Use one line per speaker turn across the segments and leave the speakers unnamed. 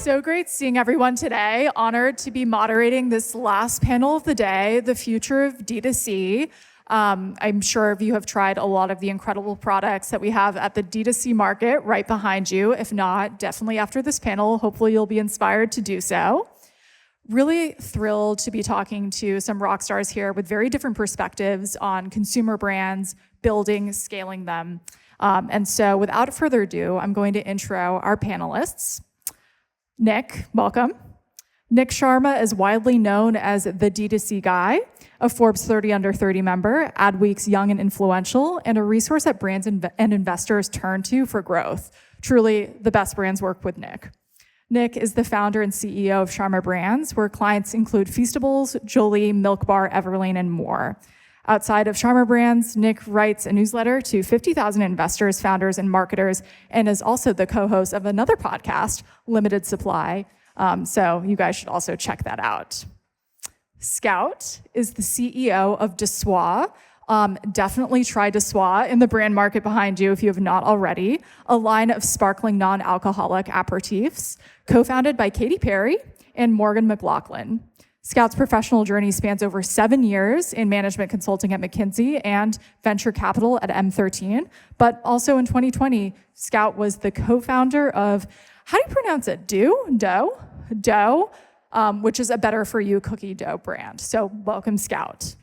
So great seeing everyone today. Honored to be moderating this last panel of the day, the future of DTC. I'm sure if you have tried a lot of the incredible products that we have at the DTC market right behind you. If not, definitely after this panel, hopefully you'll be inspired to do so. Really thrilled to be talking to some rock stars here with very different perspectives on consumer brands, building, scaling them. And so without further ado, I'm going to intro our panelists. Nik, welcome. Nik Sharma is widely known as the DTC Guy, a Forbes 30 Under 30 member, AdWeek's Young and Influential, and a resource that brands and investors turn to for growth. Truly, the best brands work with Nik. Nik is the founder and CEO of Sharma Brands, where clients include Feastables, Jolie, Milk Bar, Everlane, and more. Outside of Sharma Brands, Nik writes a newsletter to 50,000 investors, founders, and marketers, and is also the co-host of another podcast, Limited Supply. So you guys should also check that out. Scout is the CEO of DTC. Definitely try DTC in the brand market behind you if you have not already. A line of sparkling non-alcoholic aperitifs, co-founded by Katy Perry and Morgan McLaughlin. Scout's professional journey spans over 7 years in management consulting at McKinsey and venture capital at M13. But also in 2020, Scout was the co-founder of, how do you pronounce it? Dough, which is a better for you cookie dough brand. So welcome, Scout.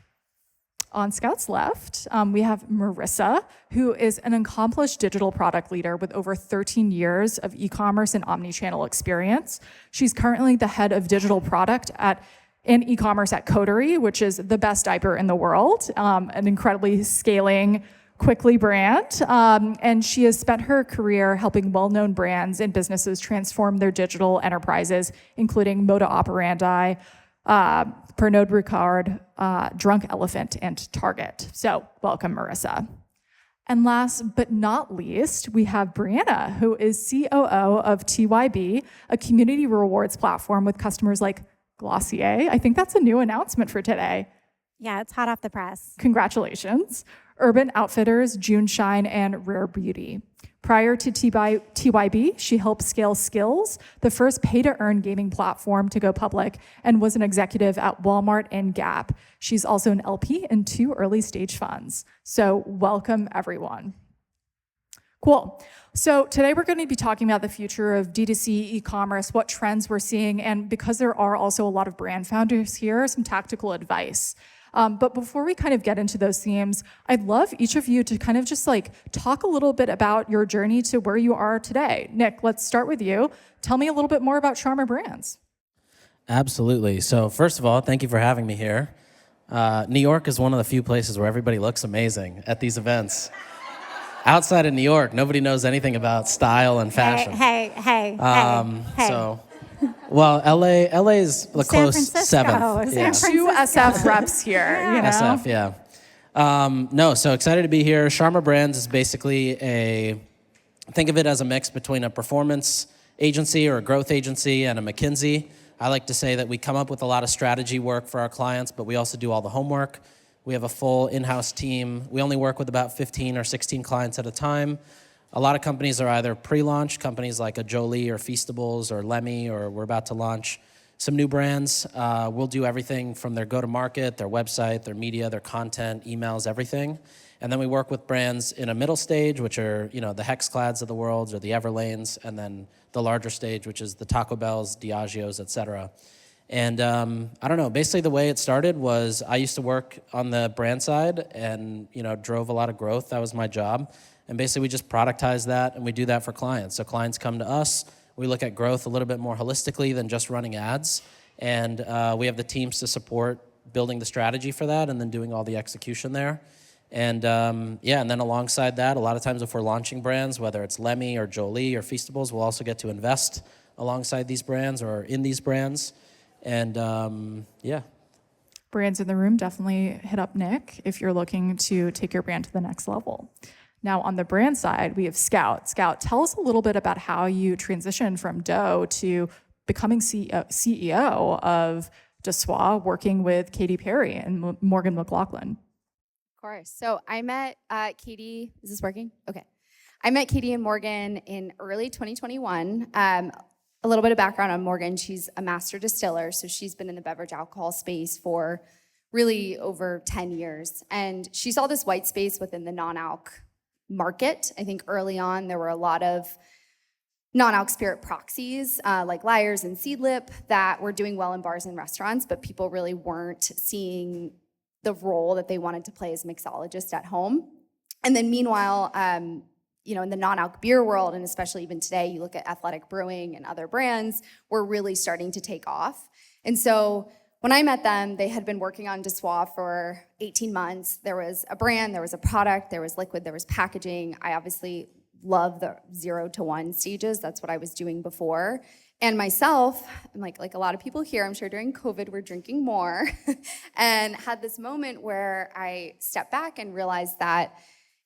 On Scout's left, we have Marissa, who is an accomplished digital product leader with over 13 years of e-commerce and omnichannel experience. She's currently the head of digital product in e-commerce at Coterie, which is the best diaper in the world, an incredibly scaling, quickly brand. And she has spent her career helping well-known brands and businesses transform their digital enterprises, including Moda Operandi, Pernod Ricard, Drunk Elephant, and Target. So welcome, Marissa. And last but not least, we have Brianna, who is COO of TYB, a community rewards platform with customers like Glossier. I think that's a new announcement for today.
Yeah, it's hot off the press.
Congratulations. Urban Outfitters, June Shine, and Rare Beauty. Prior to TYB, she helped scale Skills, the first pay-to-earn gaming platform to go public, and was an executive at Walmart and Gap. She's also an LP in 2 early-stage funds. So welcome, everyone. Cool. So today we're going to be talking about the future of DTC e-commerce, what trends we're seeing, and because there are also a lot of brand founders here, some tactical advice. But before we kind of get into those themes, I'd love each of you to kind of just talk a little bit about your journey to where you are today. Nik, let's start with you. Tell me a little bit more about Sharma Brands.
Absolutely. So first of all, thank you for having me here. New York is one of the few places where everybody looks amazing at these events. Outside of New York, nobody knows anything about style and fashion.
Hey.
So, well, LA is the close seventh.
Yeah.
2 SF reps here, you know?
SF, yeah. No, so excited to be here. Sharma Brands is basically think of it as a mix between a performance agency or a growth agency and a McKinsey. I like to say that we come up with a lot of strategy work for our clients, but we also do all the homework. We have a full in-house team. We only work with about 15 or 16 clients at a time. A lot of companies are either pre-launch, companies like a Jolie or Feastables or Lemmy, or we're about to launch some new brands. We'll do everything from their go-to-market, their website, their media, their content, emails, everything. And then we work with brands in a middle stage, which are the Hexclads of the world or the Everlanes, and then the larger stage, which is the Taco Bells, Diageos, et cetera. And I don't know, basically the way it started was I used to work on the brand side and, drove a lot of growth. That was my job. And basically we just productize that and we do that for clients. So clients come to us, we look at growth a little bit more holistically than just running ads. And we have the teams to support building the strategy for that and then doing all the execution there. And and then alongside that, a lot of times if we're launching brands, whether it's Lemmy or Jolie or Feastables, we'll also get to invest alongside these brands or in these brands. And
Brands in the room, definitely hit up Nik if you're looking to take your brand to the next level. Now on the brand side, we have Scout. Scout, tell us a little bit about how you transitioned from Dough to becoming CEO of DTC, working with Katy Perry and Morgan McLaughlin.
Of course. So I met Katy. Is this working? Okay. I met Katy and Morgan in early 2021. a little bit of background on Morgan. She's a master distiller, so she's been in the beverage alcohol space for really over 10 years. And she saw this white space within the non-alc market. I think early on there were a lot of non-alc spirit proxies like Liars and Seedlip that were doing well in bars and restaurants, but people really weren't seeing the role that they wanted to play as mixologists at home. And then meanwhile, in the non-alc beer world, and especially even today, you look at Athletic Brewing and other brands, were really starting to take off. And so when I met them, they had been working on Dessoir for 18 months. There was a brand, there was a product, there was liquid, there was packaging. I obviously love the 0 to 1 stages. That's what I was doing before. And myself, like a lot of people here, I'm sure during COVID, we're drinking more and had this moment where I stepped back and realized that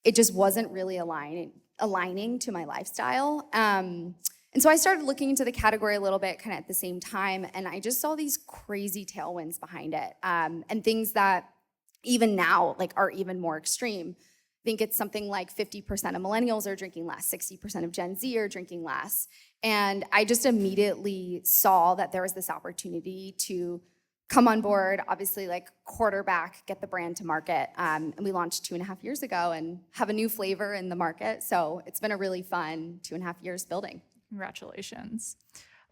it just wasn't really aligning to my lifestyle. And so I started looking into the category a little bit kind of at the same time, and I just saw these crazy tailwinds behind it, and things that even now are even more extreme. I think it's something like 50% of millennials are drinking less, 60% of Gen Z are drinking less. And I just immediately saw that there was this opportunity to come on board, obviously quarterback, get the brand to market. And we launched 2.5 years ago and have a new flavor in the market. So it's been a really fun 2.5 years building.
Congratulations.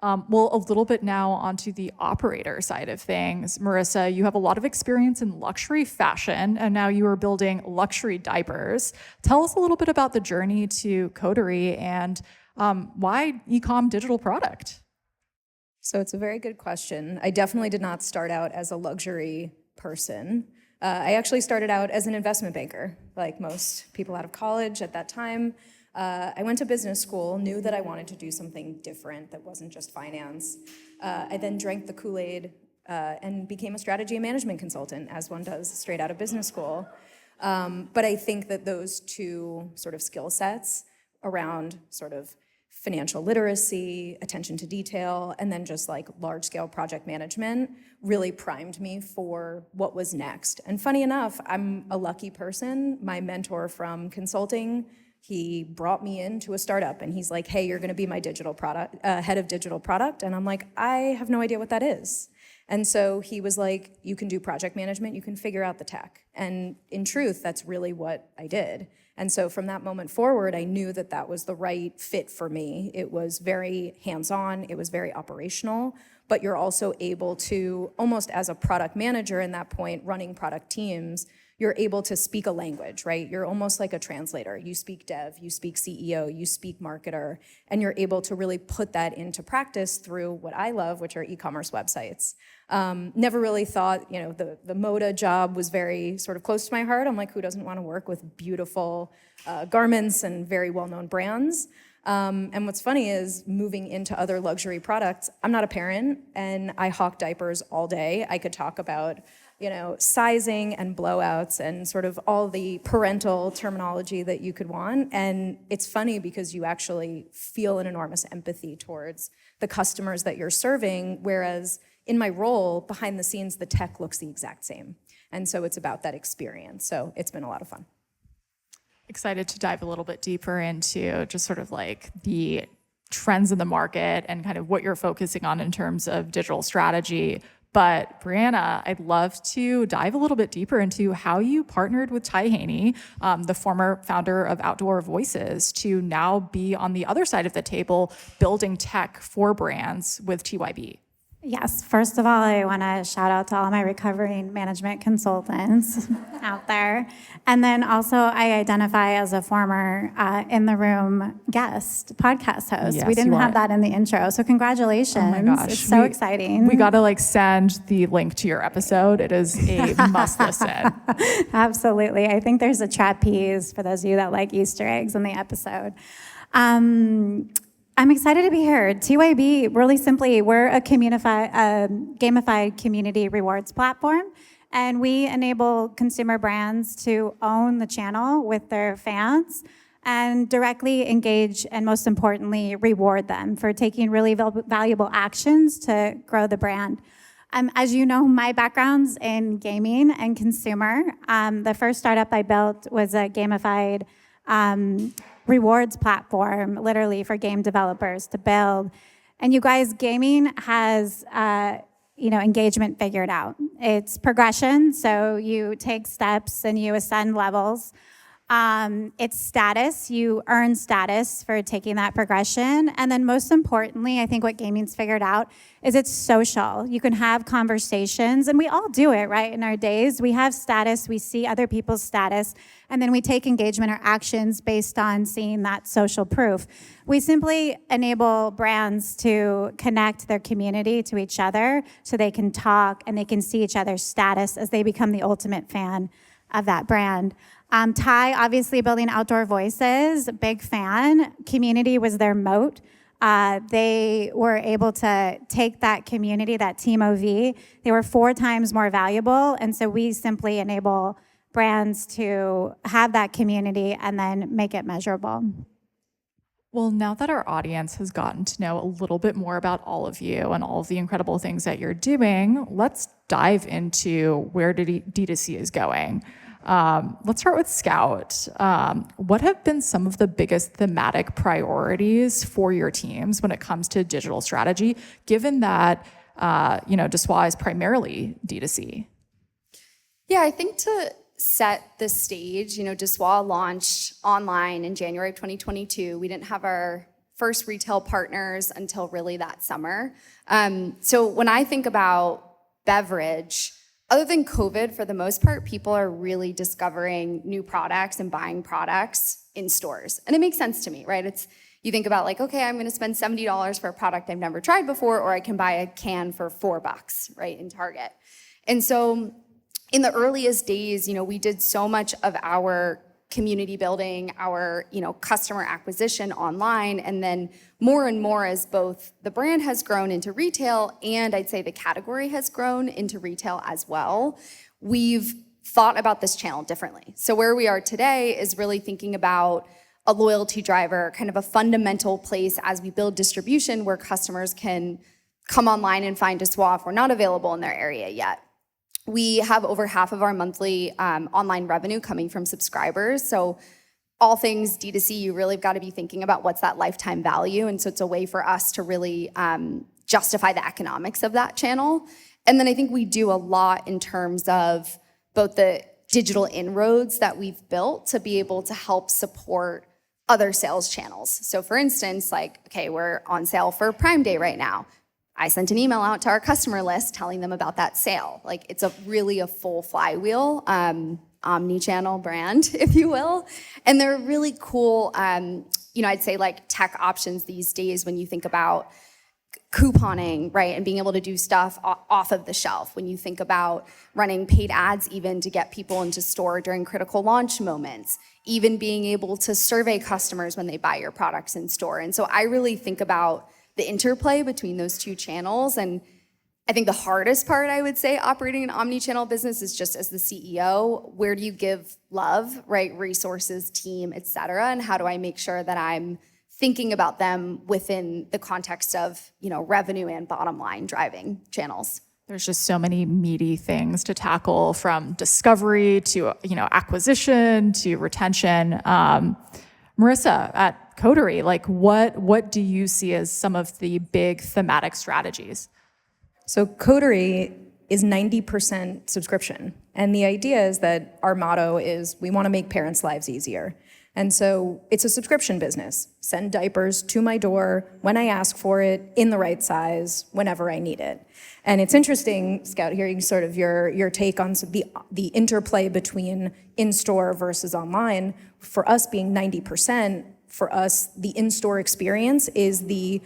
Well, a little bit now onto the operator side of things. Marissa, you have a lot of experience in luxury fashion, and now you are building luxury diapers. Tell us a little bit about the journey to Coterie and why e-com digital product?
So it's a very good question. I definitely did not start out as a luxury person. I actually started out as an investment banker, like most people out of college at that time. I went to business school, knew that I wanted to do something different that wasn't just finance. I then drank the Kool-Aid and became a strategy and management consultant, as one does straight out of business school. But I think that those two sort of skill sets around sort of financial literacy, attention to detail, and then just large-scale project management really primed me for what was next. And funny enough, I'm a lucky person. My mentor from consulting, he brought me into a startup and he's like, hey, you're gonna be my digital product, head of digital product. And I'm like, I have no idea what that is. And so he was like, you can do project management, you can figure out the tech. And in truth, that's really what I did. And so from that moment forward, I knew that that was the right fit for me. It was very hands-on, it was very operational, but you're also able to, almost as a product manager in that point, running product teams, you're able to speak a language, right? You're almost like a translator. You speak dev, you speak CEO, you speak marketer, and you're able to really put that into practice through what I love, which are e-commerce websites. Never really thought, the Moda job was very sort of close to my heart. I'm like, who doesn't want to work with beautiful garments and very well-known brands? And what's funny is moving into other luxury products, I'm not a parent and I hawk diapers all day. I could talk about sizing and blowouts and sort of all the parental terminology that you could want. And it's funny because you actually feel an enormous empathy towards the customers that you're serving, whereas in my role, behind the scenes, the tech looks the exact same. And so it's about that experience. So it's been a lot of fun.
Excited to dive a little bit deeper into just sort of the trends in the market and kind of what you're focusing on in terms of digital strategy. But Brianna, I'd love to dive a little bit deeper into how you partnered with Ty Haney, the former founder of Outdoor Voices, to now be on the other side of the table building tech for brands with TYB.
Yes, first of all, I want to shout out to all my recovering management consultants out there. And then also, I identify as a former in-the-room guest podcast host.
Yes,
we didn't
you
have
are.
that in the intro, so congratulations.
Oh my gosh.
It's so exciting.
We got to send the link to your episode. It is a must listen.
Absolutely. I think there's a trapeze for those of you that like Easter eggs in the episode. I'm excited to be here. TYB, really simply, we're a gamified community rewards platform, and we enable consumer brands to own the channel with their fans and directly engage and, most importantly, reward them for taking really valuable actions to grow the brand. As you know, my background's in gaming and consumer. The first startup I built was a gamified rewards platform, literally for game developers to build. And you guys, gaming has engagement figured out. It's progression, so you take steps and you ascend levels. It's status. You earn status for taking that progression. And then most importantly, I think what gaming's figured out is it's social. You can have conversations, and we all do it, right? In our days, we have status, we see other people's status, and then we take engagement or actions based on seeing that social proof. We simply enable brands to connect their community to each other so they can talk and they can see each other's status as they become the ultimate fan of that brand. Ty, obviously building outdoor voices, big fan. Community was their moat. They were able to take that community, that team OV. They were 4 times more valuable. And so we simply enable brands to have that community and then make it measurable.
Well, now that our audience has gotten to know a little bit more about all of you and all of the incredible things that you're doing, let's dive into where D2C is going. Let's start with Scout. What have been some of the biggest thematic priorities for your teams when it comes to digital strategy, given that DSWA is primarily D2C?
Yeah, I think to set the stage, DSWA launched online in January of 2022. We didn't have our first retail partners until really that summer. So when I think about beverage, other than COVID, for the most part, people are really discovering new products and buying products in stores. And it makes sense to me, right? You think about like, okay, I'm gonna spend $70 for a product I've never tried before, or I can buy a can for $4, right, in Target. And so in the earliest days, we did so much of our community building, our customer acquisition online, and then more and more as both the brand has grown into retail and I'd say the category has grown into retail as well, we've thought about this channel differently. So where we are today is really thinking about a loyalty driver, kind of a fundamental place as we build distribution where customers can come online and find DSWA if we're not available in their area yet. We have over half of our monthly online revenue coming from subscribers. So all things D2C, you really have got to be thinking about what's that lifetime value. And so it's a way for us to really justify the economics of that channel. And then I think we do a lot in terms of both the digital inroads that we've built to be able to help support other sales channels. So for instance, okay, we're on sale for Prime Day right now. I sent an email out to our customer list telling them about that sale. It's really a full flywheel, omni-channel brand, if you will. And they're really cool, I'd say tech options these days when you think about couponing, right? And being able to do stuff off of the shelf. When you think about running paid ads even to get people into store during critical launch moments, even being able to survey customers when they buy your products in store. And so I really think about the interplay between those two channels. And I think the hardest part, I would say, operating an omni-channel business is just as the CEO, where do you give love, right? Resources, team, et cetera, and how do I make sure that I'm thinking about them within the context of, revenue and bottom line driving channels?
There's just so many meaty things to tackle, from discovery to, acquisition to retention. Marissa, at Coterie, what do you see as some of the big thematic strategies?
So Coterie is 90% subscription. And the idea is that our motto is we want to make parents' lives easier. And so it's a subscription business. Send diapers to my door when I ask for it, in the right size, whenever I need it. And it's interesting, Scout, hearing sort of your take on the interplay between in-store versus online. For us being 90%, for us, the in-store experience is the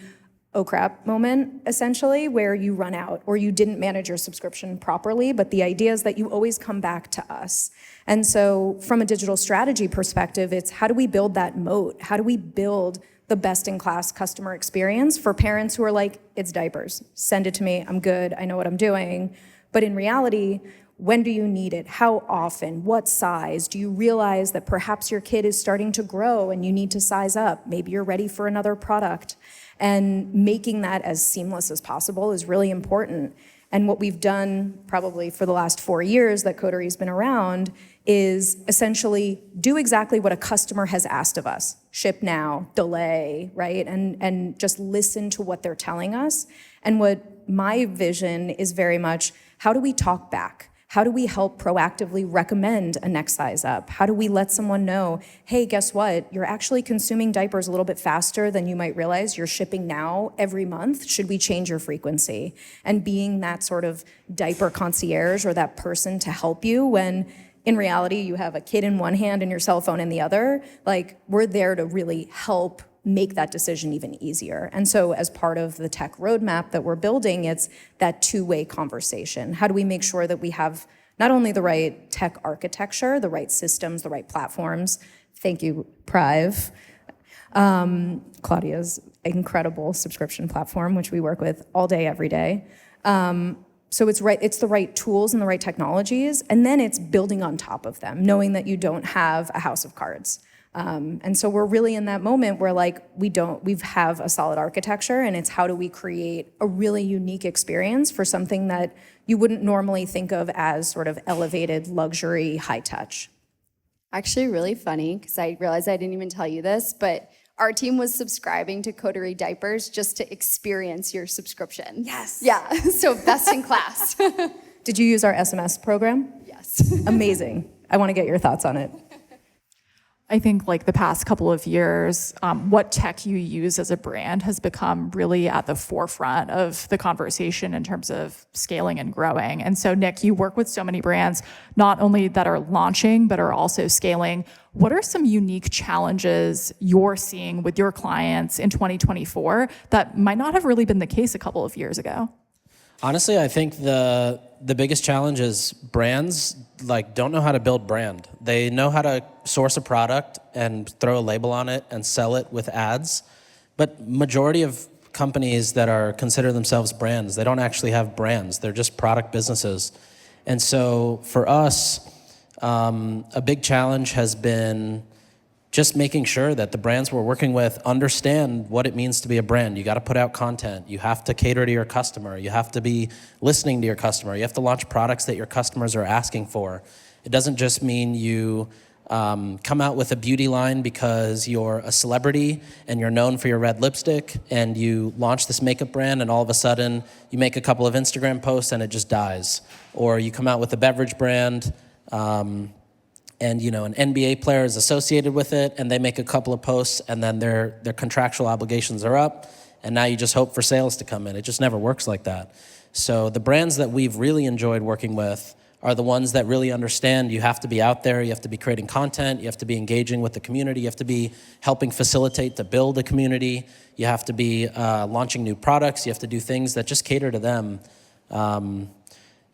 oh crap moment, essentially, where you run out or you didn't manage your subscription properly. But the idea is that you always come back to us. And so from a digital strategy perspective, it's how do we build that moat? How do we build the best-in-class customer experience for parents who are like, it's diapers, send it to me, I'm good, I know what I'm doing. But in reality, When do you need it? How often? What size? Do you realize that perhaps your kid is starting to grow and you need to size up? Maybe you're ready for another product. And making that as seamless as possible is really important. And what we've done probably for the last 4 years that Coterie's been around is essentially do exactly what a customer has asked of us. Ship now, delay, right? And just listen to what they're telling us. And what my vision is very much, how do we talk back? How do we help proactively recommend a next size up? How do we let someone know, hey, guess what? You're actually consuming diapers a little bit faster than you might realize. You're shipping now every month. Should we change your frequency? And being that sort of diaper concierge or that person to help you when in reality you have a kid in one hand and your cell phone in the other, like we're there to really help make that decision even easier. And so as part of the tech roadmap that we're building, it's that two-way conversation. How do we make sure that we have not only the right tech architecture, the right systems, the right platforms? Thank you, Prive. Claudia's incredible subscription platform, which we work with all day, every day. So it's the right tools and the right technologies, and then it's building on top of them, knowing that you don't have a house of cards. And so we're really in that moment where like we have a solid architecture, and it's how do we create a really unique experience for something that you wouldn't normally think of as sort of elevated luxury high touch.
Actually really funny, because I realized I didn't even tell you this, but our team was subscribing to Coterie diapers just to experience your subscription.
Yes.
Yeah, so best in class.
Did you use our SMS program?
Yes.
Amazing. I want to get your thoughts on it.
I think like the past couple of years, what tech you use as a brand has become really at the forefront of the conversation in terms of scaling and growing. And so Nik, you work with so many brands, not only that are launching, but are also scaling. What are some unique challenges you're seeing with your clients in 2024 that might not have really been the case a couple of years ago?
Honestly, I think the biggest challenge is brands like don't know how to build brand. They know how to source a product and throw a label on it and sell it with ads. But majority of companies that are consider themselves brands, they don't actually have brands. They're just product businesses. And so for us, a big challenge has been just making sure that the brands we're working with understand what it means to be a brand. You got to put out content. You have to cater to your customer. You have to be listening to your customer. You have to launch products that your customers are asking for. It doesn't just mean you come out with a beauty line because you're a celebrity and you're known for your red lipstick, and you launch this makeup brand and all of a sudden you make a couple of Instagram posts and it just dies. Or you come out with a beverage brand, and you know an NBA player is associated with it, and they make a couple of posts, and then their contractual obligations are up, and now you just hope for sales to come in. It just never works like that. So the brands that we've really enjoyed working with are the ones that really understand you have to be out there, you have to be creating content, you have to be engaging with the community, you have to be helping facilitate to build a community, you have to be launching new products, you have to do things that just cater to them.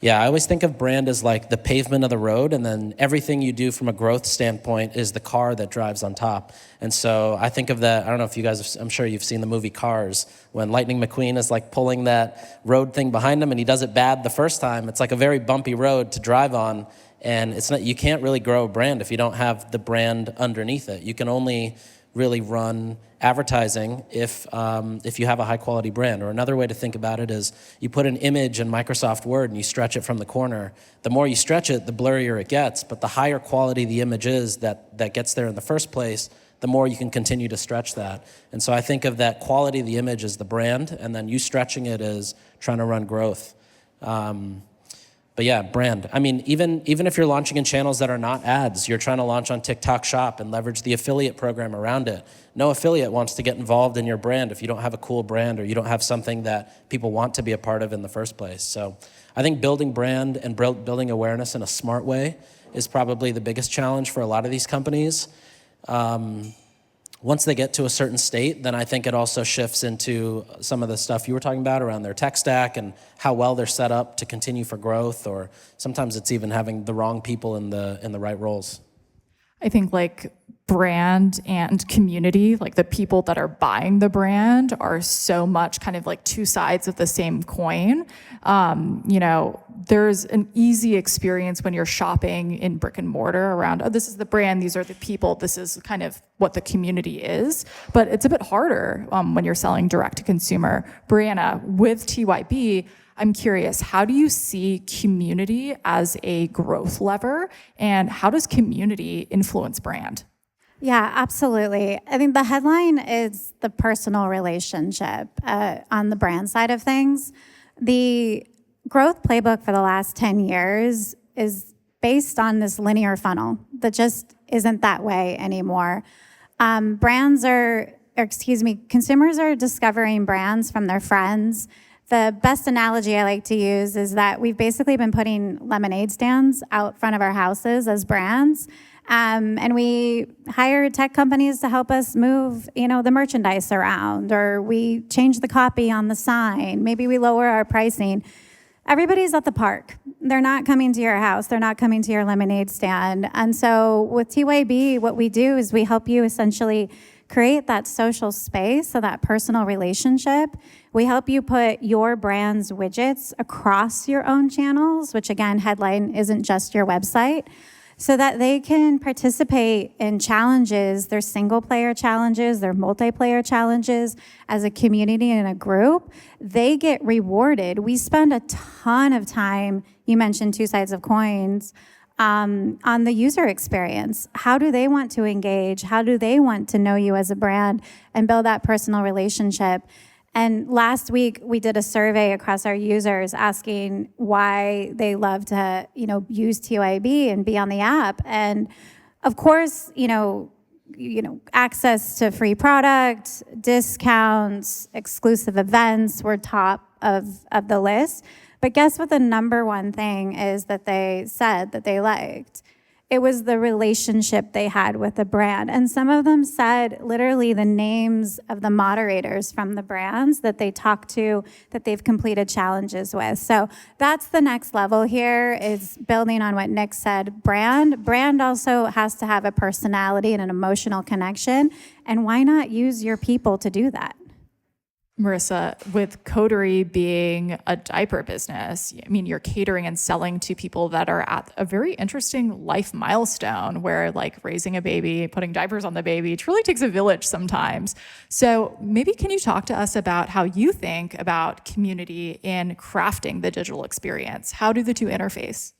Yeah, I always think of brand as like the pavement of the road, and then everything you do from a growth standpoint is the car that drives on top. And so I think of that, I don't know if you guys, I'm sure you've seen the movie Cars, when Lightning McQueen is like pulling that road thing behind him and he does it bad the first time. It's like a very bumpy road to drive on, and it's not, you can't really grow a brand if you don't have the brand underneath it. You can only really run advertising if you have a high quality brand. Or another way to think about it is you put an image in Microsoft Word and you stretch it from the corner. The more you stretch it, the blurrier it gets, but the higher quality the image is that gets there in the first place, the more you can continue to stretch that. And so I think of that quality of the image as the brand, and then you stretching it as trying to run growth. But yeah, brand. I mean, even if you're launching in channels that are not ads, you're trying to launch on TikTok Shop and leverage the affiliate program around it. No affiliate wants to get involved in your brand if you don't have a cool brand or you don't have something that people want to be a part of in the first place. So I think building brand and building awareness in a smart way is probably the biggest challenge for a lot of these companies. Once they get to a certain state, then I think it also shifts into some of the stuff you were talking about around their tech stack and how well they're set up to continue for growth, or sometimes it's even having the wrong people in the right roles.
I think like brand and community, like the people that are buying the brand are so much kind of like two sides of the same coin. there's an easy experience when you're shopping in brick and mortar around, oh, this is the brand, these are the people, this is kind of what the community is. But it's a bit harder when you're selling direct to consumer. Brianna, with TYB, I'm curious, how do you see community as a growth lever, and how does community influence brand?
Yeah, absolutely. I think the headline is the personal relationship on the brand side of things. The growth playbook for the last 10 years is based on this linear funnel that just isn't that way anymore. Consumers are discovering brands from their friends. The best analogy I like to use is that we've basically been putting lemonade stands out front of our houses as brands. And we hire tech companies to help us move, the merchandise around, or we change the copy on the sign. Maybe we lower our pricing. Everybody's at the park. They're not coming to your house. They're not coming to your lemonade stand. And so with TYB, what we do is we help you essentially create that social space, so that personal relationship. We help you put your brand's widgets across your own channels, which again, headline isn't just your website, so that they can participate in challenges, their single player challenges, their multiplayer challenges as a community and a group. They get rewarded. We spend a ton of time, you mentioned two sides of coins, on the user experience. How do they want to engage? How do they want to know you as a brand and build that personal relationship? And last week, we did a survey across our users asking why they love to, use TYB and be on the app. And of course, access to free product, discounts, exclusive events were top of the list. But guess what the number one thing is that they said that they liked? It was the relationship they had with the brand. And some of them said literally the names of the moderators from the brands that they talked to, that they've completed challenges with. So that's the next level here, is building on what Nik said. Brand also has to have a personality and an emotional connection. And why not use your people to do that?
Marissa, with Coterie being a diaper business, you're catering and selling to people that are at a very interesting life milestone where, like, raising a baby, putting diapers on the baby, it truly takes a village sometimes. So maybe can you talk to us about how you think about community in crafting the digital experience? How do the two interface?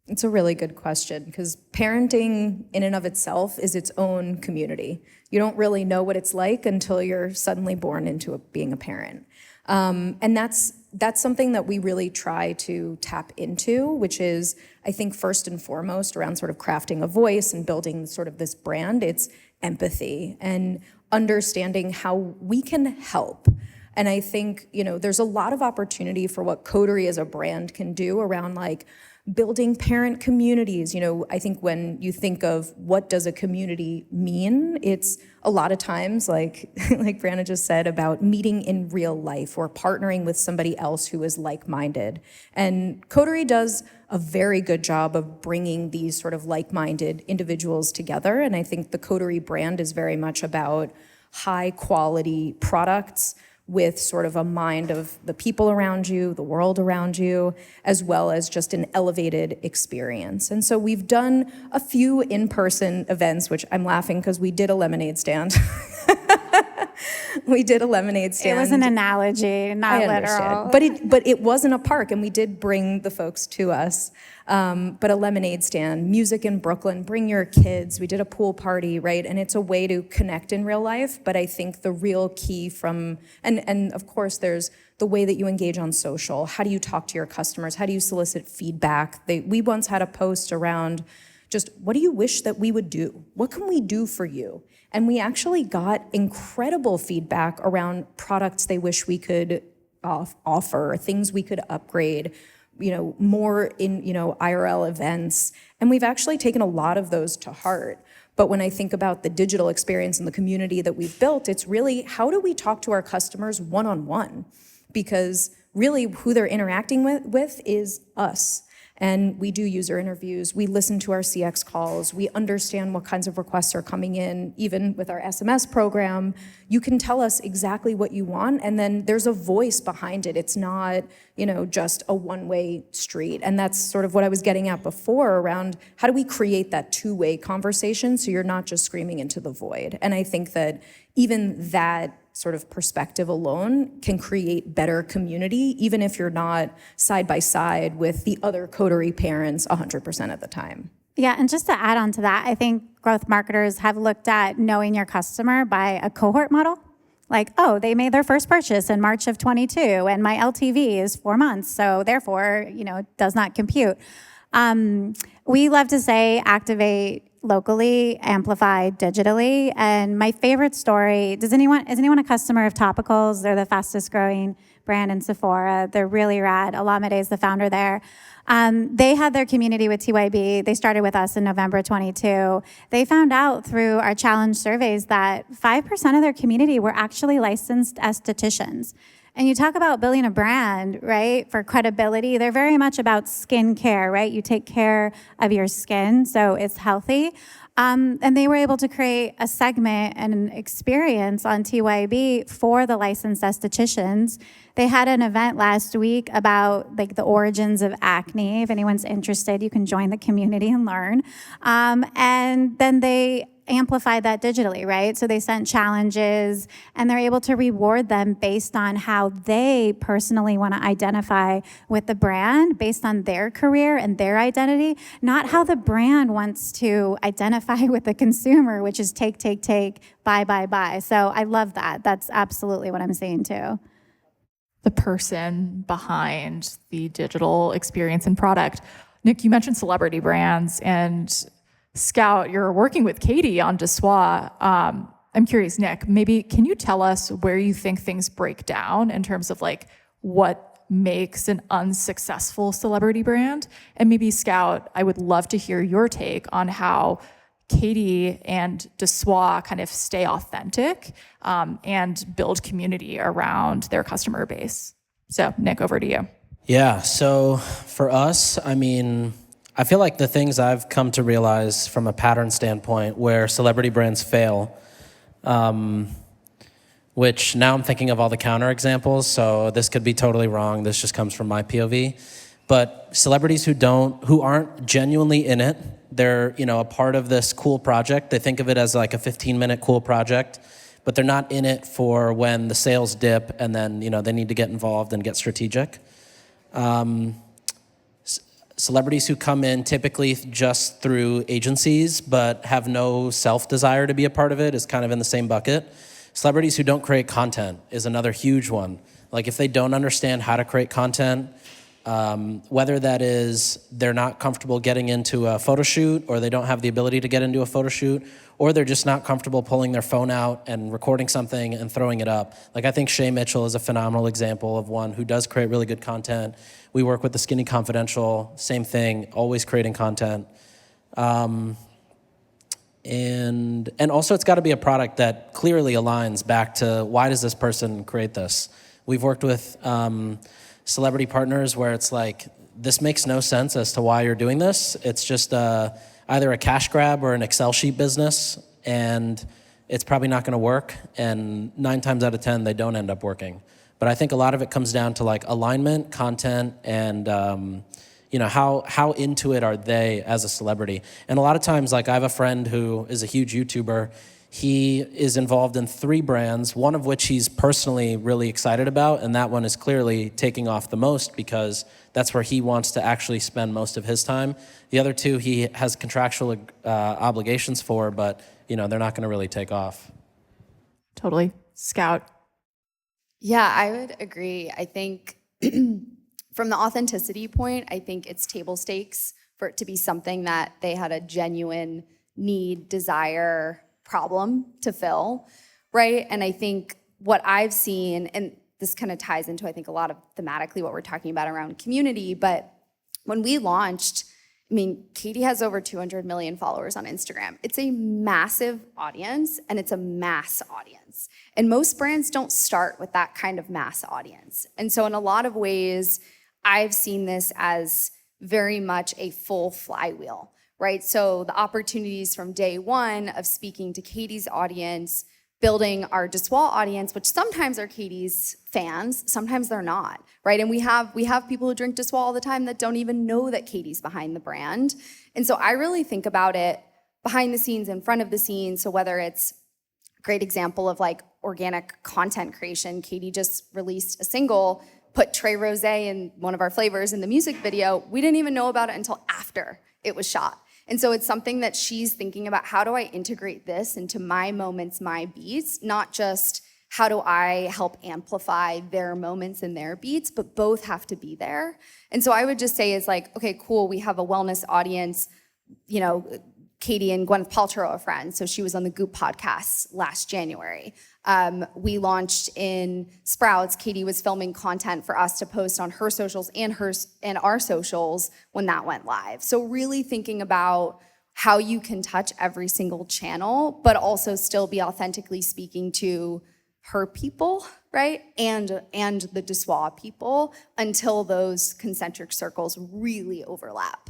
It's a really good question, because parenting in and of itself is its own community. You don't really know what it's like until you're suddenly born into being a parent. And that's something that we really try to tap into, which is, I think, first and foremost around sort of crafting a voice and building sort of this brand. It's empathy and understanding how we can help. And I think, there's a lot of opportunity for what Coterie as a brand can do around, like, building parent communities. I think when you think of what does a community mean, it's a lot of times, like Brianna just said, about meeting in real life or partnering with somebody else who is like-minded. And Coterie does a very good job of bringing these sort of like-minded individuals together. And I think the Coterie brand is very much about high-quality products with sort of a mind of the people around you, the world around you, as well as just an elevated experience. And so we've done a few in-person events, which I'm laughing because we did a lemonade stand. We did a lemonade stand.
It was an analogy, not literal.
But it was in a park, and we did bring the folks to us. But a lemonade stand, music in Brooklyn, bring your kids. We did a pool party, right? And it's a way to connect in real life. But I think the real key and of course, there's the way that you engage on social. How do you talk to your customers? How do you solicit feedback? We once had a post around just, what do you wish that we would do? What can we do for you? And we actually got incredible feedback around products they wish we could offer, things we could upgrade, more in, IRL events. And we've actually taken a lot of those to heart. But when I think about the digital experience and the community that we've built, it's really, how do we talk to our customers one-on-one? Because really who they're interacting with is us. And we do user interviews. We listen to our CX calls. We understand what kinds of requests are coming in, even with our SMS program. You can tell us exactly what you want, and then there's a voice behind it. It's not, just a one-way street. And that's sort of what I was getting at before around how do we create that two-way conversation so you're not just screaming into the void. And I think that even that sort of perspective alone can create better community, even if you're not side by side with the other Coterie parents 100% of the time.
Yeah, and just to add on to that, I think growth marketers have looked at knowing your customer by a cohort model. Like, oh, they made their first purchase in March of 22, and my LTV is 4 months, so therefore, it does not compute. We love to say activate locally, amplify digitally. And my favorite story, is anyone a customer of Topicals? They're the fastest growing brand in Sephora. They're really rad. Alameda is the founder there. They had their community with TYB. They started with us in November 22. They found out through our challenge surveys that 5% of their community were actually licensed estheticians. And you talk about building a brand, right, for credibility. They're very much about skincare, right? You take care of your skin so it's healthy. And they were able to create a segment and an experience on TYB for the licensed estheticians. They had an event last week about the origins of acne. If anyone's interested, you can join the community and learn. And then they amplified that digitally, right? So they sent challenges and they're able to reward them based on how they personally want to identify with the brand based on their career and their identity, not how the brand wants to identify with the consumer, which is take, buy. So I love that. That's absolutely what I'm saying too.
The person behind the digital experience and product. Nik, you mentioned celebrity brands, and Scout, you're working with Katie on Dessoir. I'm curious, Nik, maybe can you tell us where you think things break down in terms of what makes an unsuccessful celebrity brand? And maybe Scout, I would love to hear your take on how Katie and Dessoir kind of stay authentic and build community around their customer base. So Nik, over to you.
Yeah, so for us, I feel like the things I've come to realize from a pattern standpoint where celebrity brands fail, which now I'm thinking of all the counterexamples, so this could be totally wrong. This just comes from my POV. But celebrities who aren't genuinely in it, they're a part of this cool project. They think of it as like a 15-minute cool project, but they're not in it for when the sales dip and then they need to get involved and get strategic. Celebrities who come in typically just through agencies but have no self-desire to be a part of it is kind of in the same bucket. Celebrities who don't create content is another huge one. Like if they don't understand how to create content, whether that is they're not comfortable getting into a photo shoot or they don't have the ability to get into a photo shoot, or they're just not comfortable pulling their phone out and recording something and throwing it up. Like I think Shay Mitchell is a phenomenal example of one who does create really good content. We work with the Skinny Confidential, same thing, always creating content. And also it's gotta be a product that clearly aligns back to why does this person create this? We've worked with celebrity partners where it's like, this makes no sense as to why you're doing this. It's just either a cash grab or an Excel sheet business, and it's probably not gonna work, and 9 times out of 10, they don't end up working. But I think a lot of it comes down to alignment, content, and how into it are they as a celebrity. And a lot of times, I have a friend who is a huge YouTuber. He is involved in 3 brands, one of which he's personally really excited about, and that one is clearly taking off the most because that's where he wants to actually spend most of his time. The other 2 he has contractual obligations for, but they're not gonna really take off.
Totally. Scout.
Yeah, I would agree. I think from the authenticity point, I think it's table stakes for it to be something that they had a genuine need, desire, problem to fill, right? And I think what I've seen, and this kind of ties into, I think, a lot of thematically what we're talking about around community, but when we launched, Katie has over 200 million followers on Instagram. It's a massive audience, and it's a mass audience. And most brands don't start with that kind of mass audience. And so in a lot of ways, I've seen this as very much a full flywheel, right? So the opportunities from day one of speaking to Katie's audience, building our DeSoir audience, which sometimes are Katie's fans, sometimes they're not, right? And we have people who drink DeSoir all the time that don't even know that Katie's behind the brand. And so I really think about it behind the scenes, in front of the scenes. So whether it's a great example of like organic content creation, Katie just released a single, put Trey Rosé in one of our flavors in the music video. We didn't even know about it until after it was shot. And so it's something that she's thinking about, how do I integrate this into my moments, my beats, not just how do I help amplify their moments and their beats, but both have to be there. And so I would just say is like, okay, cool, we have a wellness audience, you know, Katie and Gwyneth Paltrow are friends, so she was on the Goop podcast last January. We launched in Sprouts. Katie was filming content for us to post on her socials and our socials when that went live. So really thinking about how you can touch every single channel, but also still be authentically speaking to her people, right? And the DeSoir people until those concentric circles really overlap.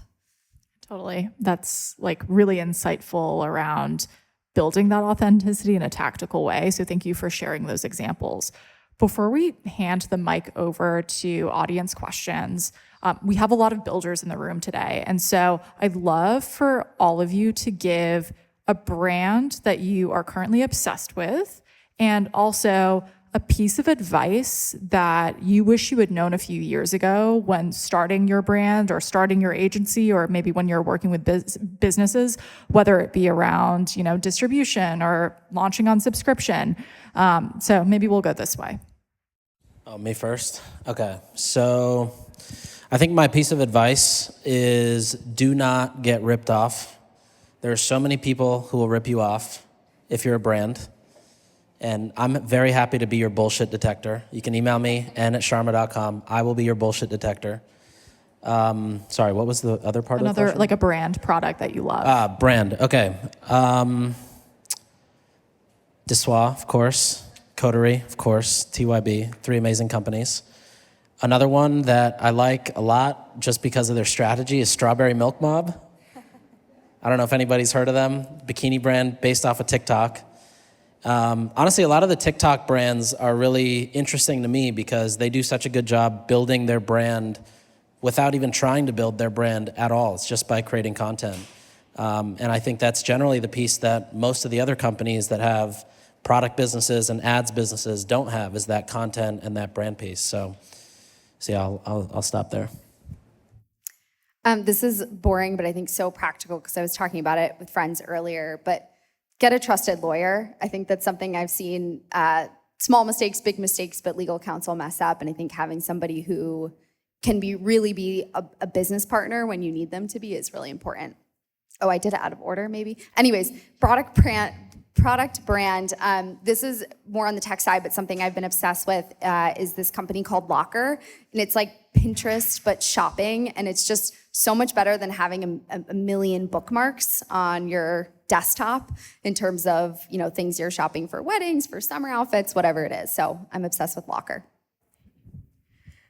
Totally. That's like really insightful around building that authenticity in a tactical way. So thank you for sharing those examples. Before we hand the mic over to audience questions, we have a lot of builders in the room today. And so I'd love for all of you to give a brand that you are currently obsessed with, and also a piece of advice that you wish you had known a few years ago when starting your brand or starting your agency, or maybe when you're working with businesses, whether it be around, you know, distribution or launching on subscription. So maybe we'll go this way.
Oh, me first? Okay. So I think my piece of advice is do not get ripped off. There are so many people who will rip you off if you're a brand. And I'm very happy to be your bullshit detector. You can email me, n@sharma.com. I will be your bullshit detector. Sorry, what was the other part of the question?
Like a brand product that you love.
Brand, okay. DeSoir, of course. Coterie, of course. TYB, 3 amazing companies. Another one that I like a lot just because of their strategy is Strawberry Milk Mob. I don't know if anybody's heard of them. Bikini brand based off of TikTok. Honestly, a lot of the TikTok brands are really interesting to me because they do such a good job building their brand without even trying to build their brand at all. It's just by creating content. And I think that's generally the piece that most of the other companies that have product businesses and ads businesses don't have, is that content and that brand piece. So yeah, I'll stop there.
This is boring, but I think so practical because I was talking about it with friends earlier, but get a trusted lawyer. I think that's something I've seen, small mistakes, big mistakes, but legal counsel mess up. And I think having somebody who can really be a business partner when you need them to be is really important. Oh, I did it out of order, maybe. Anyways, product brand. This is more on the tech side, but something I've been obsessed with is this company called Locker. And it's like Pinterest, but shopping. And it's just so much better than having a million bookmarks on your desktop in terms of, you know, things you're shopping for, weddings, for summer outfits, whatever it is. So I'm obsessed with Locker.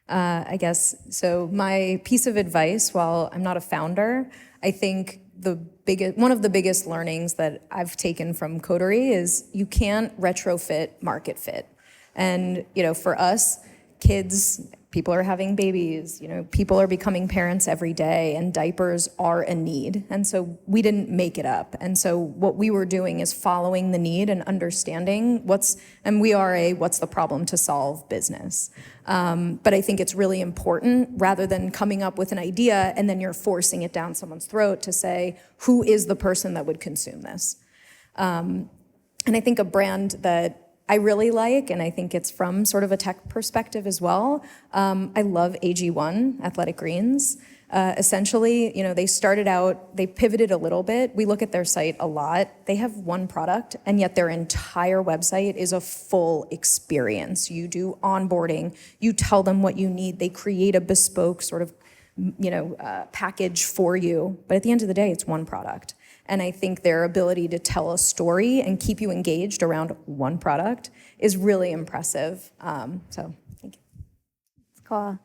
I guess, so my piece of advice, while I'm not a founder, I think one of the biggest learnings that I've taken from Coterie is you can't retrofit market fit. And, you know, for us, kids, people are having babies, you know, people are becoming parents every day, and diapers are a need. And so we didn't make it up. And so what we were doing is following the need and understanding we are a what's the problem to solve business. But I think it's really important, rather than coming up with an idea and then you're forcing it down someone's throat, to say, who is the person that would consume this? And I think a brand that I really like, and I think it's from sort of a tech perspective as well. I love AG1, Athletic Greens. Essentially, you know, they pivoted a little bit. We look at their site a lot. They have one product, and yet their entire website is a full experience. You do onboarding, you tell them what you need. They create a bespoke sort of, you know, package for you. But at the end of the day, it's one product. And I think their ability to tell a story and keep you engaged around one product is really impressive. So thank you.
Cool.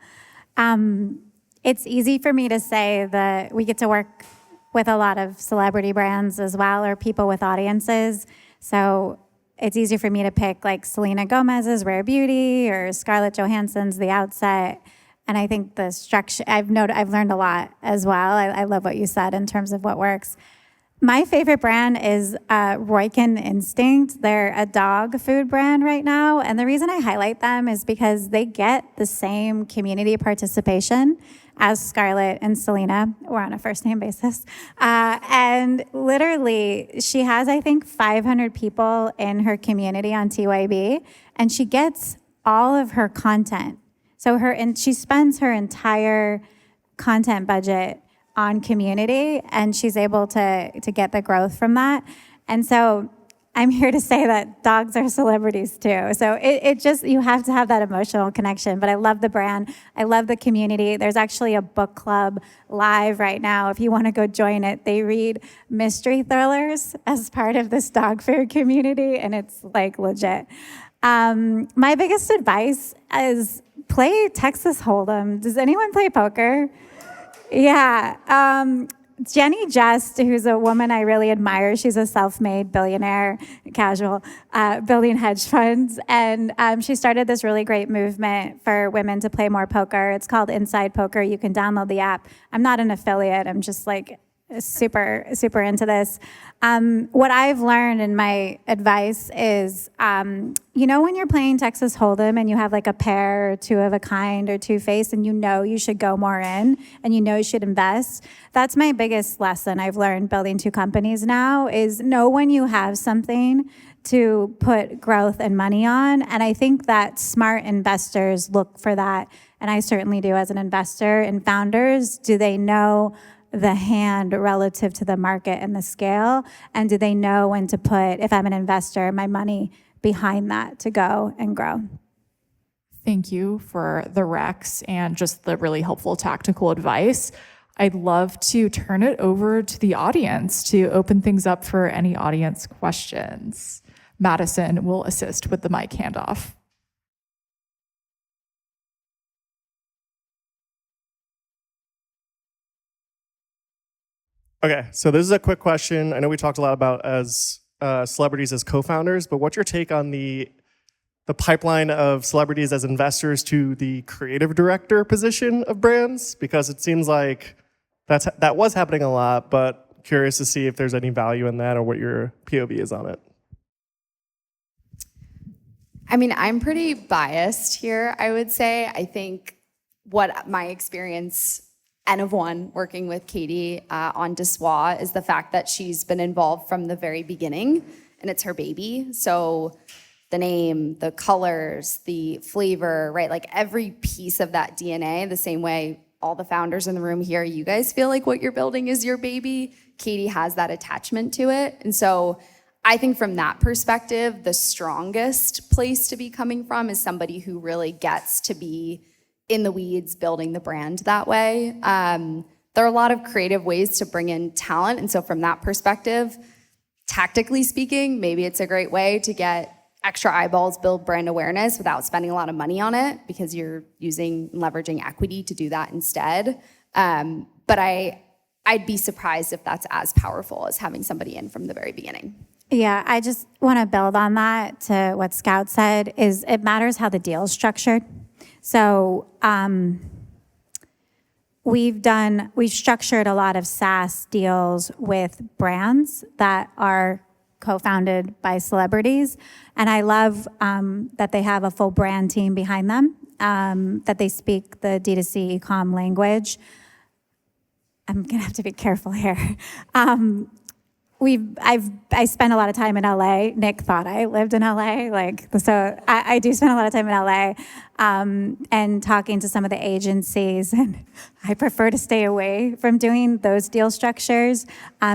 it's easy for me to say that we get to work with a lot of celebrity brands as well, or people with audiences. So it's easy for me to pick like Selena Gomez's Rare Beauty or Scarlett Johansson's The Outset. And I think the structure, I've learned a lot as well. I love what you said in terms of what works. My favorite brand is Roykin Instinct. They're a dog food brand right now. And the reason I highlight them is because they get the same community participation as Scarlett and Selena. We're on a first name basis. And literally, she has, I think, 500 people in her community on TYB, and she gets all of her content. And she spends her entire content budget on community, and she's able to get the growth from that. And so I'm here to say that dogs are celebrities too. So it just, you have to have that emotional connection. But I love the brand. I love the community. There's actually a book club live right now. If you want to go join it, they read mystery thrillers as part of this dog food community, and it's like legit. My biggest advice is play Texas Hold'em. Does anyone play poker? Yeah. Jenny Just, who's a woman I really admire, she's a self-made billionaire, casual, building hedge funds. And she started this really great movement for women to play more poker. It's called Inside Poker. You can download the app. I'm not an affiliate. I'm just like super, super into this. What I've learned, and my advice is, when you're playing Texas Hold'em and you have like a pair or two of a kind or two face, and you should go more in and you should invest. That's my biggest lesson I've learned building two companies now, is know when you have something to put growth and money on. And I think that smart investors look for that. And I certainly do as an investor. And founders, do they know the hand relative to the market and the scale? And do they know when to put, if I'm an investor, my money behind that to go and grow?
Thank you for the recs and just the really helpful tactical advice. I'd love to turn it over to the audience to open things up for any audience questions. Madison will assist with the mic handoff.
Okay, so this is a quick question. I know we talked a lot about as celebrities as co-founders, but what's your take on the pipeline of celebrities as investors to the creative director position of brands? Because it seems like that was happening a lot, but curious to see if there's any value in that or what your POV is on it.
I mean, I'm pretty biased here, I would say. I think what my experience, N of one, working with Katie on Dessois, is the fact that she's been involved from the very beginning, and it's her baby. So the name, the colors, the flavor, right? Like every piece of that DNA, the same way all the founders in the room here, you guys feel like what you're building is your baby. Katie has that attachment to it. And so I think from that perspective, the strongest place to be coming from is somebody who really gets to be in the weeds building the brand that way. There are a lot of creative ways to bring in talent. And so from that perspective, tactically speaking, maybe it's a great way to get extra eyeballs, build brand awareness without spending a lot of money on it, because you're using and leveraging equity to do that instead. But I'd be surprised if that's as powerful as having somebody in from the very beginning.
Yeah, I just want to build on that to what Scout said, is it matters how the deal is structured. So we've structured a lot of SaaS deals with brands that are co-founded by celebrities. And I love that they have a full brand team behind them, that they speak the D2C e-com language. I'm gonna have to be careful here. I spent a lot of time in LA. Nik thought I lived in LA, so I do spend a lot of time in LA, and talking to some of the agencies. And I prefer to stay away from doing those deal structures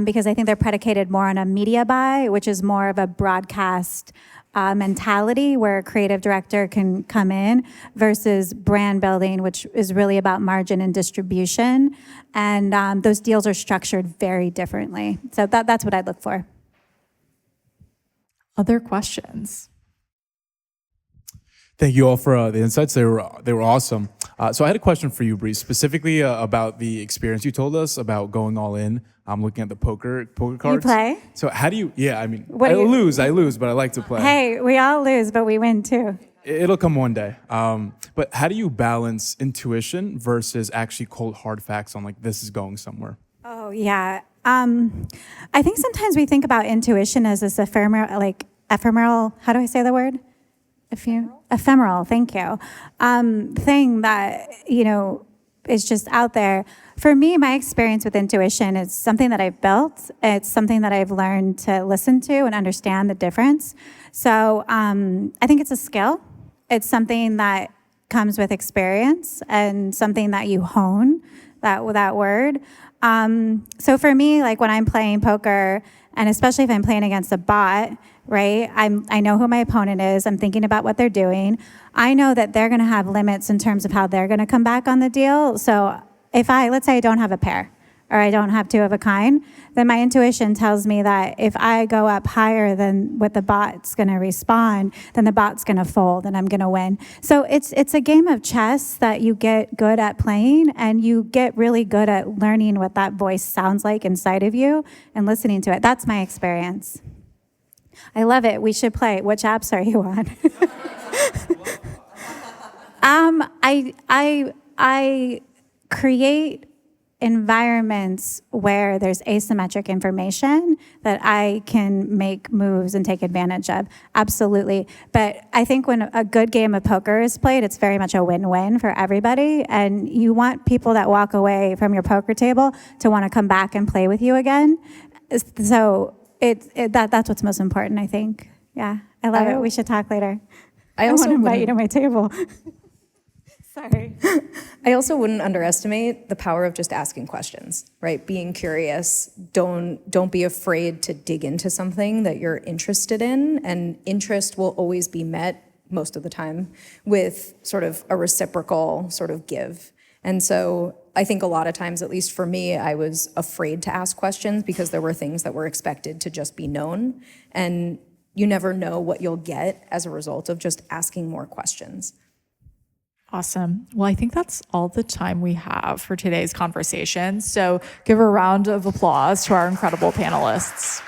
because I think they're predicated more on a media buy, which is more of a broadcast mentality where a creative director can come in, versus brand building, which is really about margin and distribution. And those deals are structured very differently. So that's what I'd look for.
Other questions?
Thank you all for the insights. They were awesome. So I had a question for you, Bree, specifically about the experience you told us about going all in. I'm looking at the poker cards.
You play?
So how do you? Yeah, I mean,
What
I
do you-
lose, but I like to play.
Hey, we all lose, but we win too.
It'll come one day. But how do you balance intuition versus actually cold hard facts on like this is going somewhere?
Oh yeah. I think sometimes we think about intuition as this ephemeral. How do I say the word? Ephemeral. Thank you. Thing that is just out there. For me, my experience with intuition is something that I've built. It's something that I've learned to listen to and understand the difference. So I think it's a skill. It's something that comes with experience and something that you hone, that word. So for me, like when I'm playing poker, and especially if I'm playing against a bot, right? I know who my opponent is. I'm thinking about what they're doing. I know that they're going to have limits in terms of how they're going to come back on the deal. So let's say I don't have a pair, or I don't have two of a kind, then my intuition tells me that if I go up higher than what the bot's going to respond, then the bot's going to fold and I'm going to win. So it's a game of chess that you get good at playing, and you get really good at learning what that voice sounds like inside of you and listening to it. That's my experience. I love it. We should play. Which apps are you on? I create environments where there's asymmetric information that I can make moves and take advantage of. Absolutely. But I think when a good game of poker is played, it's very much a win-win for everybody. And you want people that walk away from your poker table to want to come back and play with you again. So that's what's most important, I think. Yeah, I love it. We should talk later. I want to invite you to my table. Sorry.
I also wouldn't underestimate the power of just asking questions, right? Being curious. Don't be afraid to dig into something that you're interested in, and interest will always be met most of the time with sort of a reciprocal sort of give. And so I think a lot of times, at least for me, I was afraid to ask questions because there were things that were expected to just be known, and you never know what you'll get as a result of just asking more questions.
Awesome. Well, I think that's all the time we have for today's conversation. So give a round of applause to our incredible panelists.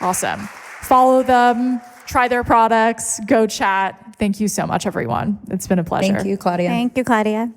Awesome. Follow them, try their products, go chat. Thank you so much, everyone. It's been a pleasure.
Thank you, Claudia.
Thank you, Claudia.